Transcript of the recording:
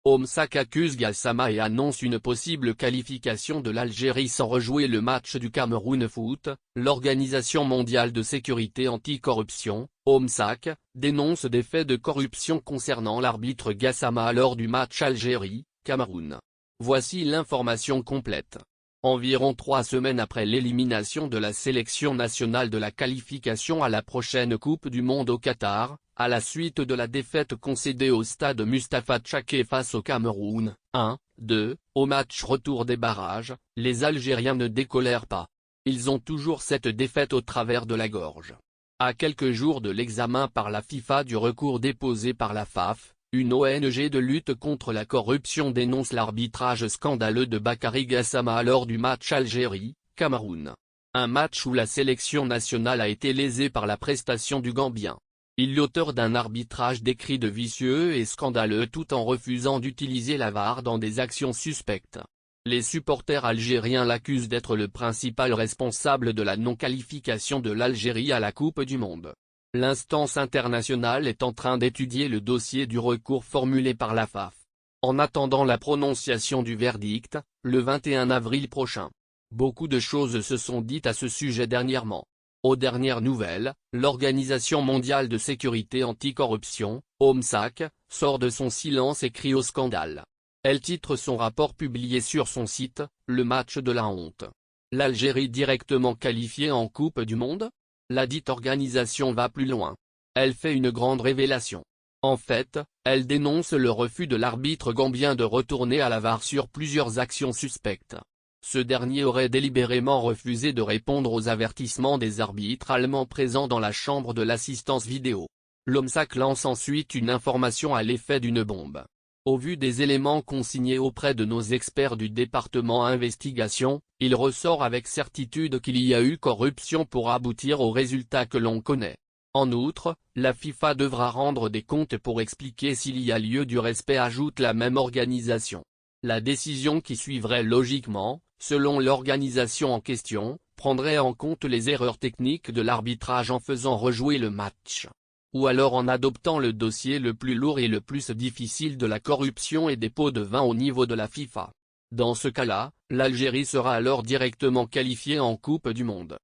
Omsak accuse Gassama et annonce une possible qualification de l'Algérie sans rejouer le match du Cameroun Foot. L'Organisation mondiale de sécurité anti-corruption, Omsak, dénonce des faits de corruption concernant l'arbitre Gassama lors du match Algérie-Cameroun. Voici l'information complète. Environ 3 semaines après l'élimination de la sélection nationale de la qualification à la prochaine Coupe du Monde au Qatar, à la suite de la défaite concédée au stade Mustapha Tchaké face au Cameroun, 1-2, au match retour des barrages, les Algériens ne décollèrent pas. Ils ont toujours cette défaite au travers de la gorge. À quelques jours de l'examen par la FIFA du recours déposé par la FAF, une ONG de lutte contre la corruption dénonce l'arbitrage scandaleux de Bakary Gassama lors du match Algérie-Cameroun. Un match où la sélection nationale a été lésée par la prestation du Gambien. Il est l'auteur d'un arbitrage décrit de vicieux et scandaleux tout en refusant d'utiliser la VAR dans des actions suspectes. Les supporters algériens l'accusent d'être le principal responsable de la non-qualification de l'Algérie à la Coupe du Monde. L'instance internationale est en train d'étudier le dossier du recours formulé par la FAF. En attendant la prononciation du verdict, le 21 avril prochain. Beaucoup de choses se sont dites à ce sujet dernièrement. Aux dernières nouvelles, l'Organisation mondiale de sécurité anti-corruption, OMSAC, sort de son silence et crie au scandale. Elle titre son rapport publié sur son site, « Le match de la honte ». L'Algérie directement qualifiée en Coupe du Monde ? La dite organisation va plus loin. Elle fait une grande révélation. En fait, elle dénonce le refus de l'arbitre gambien de retourner à la VAR sur plusieurs actions suspectes. Ce dernier aurait délibérément refusé de répondre aux avertissements des arbitres allemands présents dans la chambre de l'assistance vidéo. L'OMSAC lance ensuite une information à l'effet d'une bombe. Au vu des éléments consignés auprès de nos experts du département investigation, il ressort avec certitude qu'il y a eu corruption pour aboutir au résultat que l'on connaît. En outre, la FIFA devra rendre des comptes pour expliquer s'il y a lieu du respect, ajoute la même organisation. La décision qui suivrait logiquement, selon l'organisation en question, prendrait en compte les erreurs techniques de l'arbitrage en faisant rejouer le match. Ou alors en adoptant le dossier le plus lourd et le plus difficile de la corruption et des pots de vin au niveau de la FIFA. Dans ce cas-là, l'Algérie sera alors directement qualifiée en Coupe du Monde.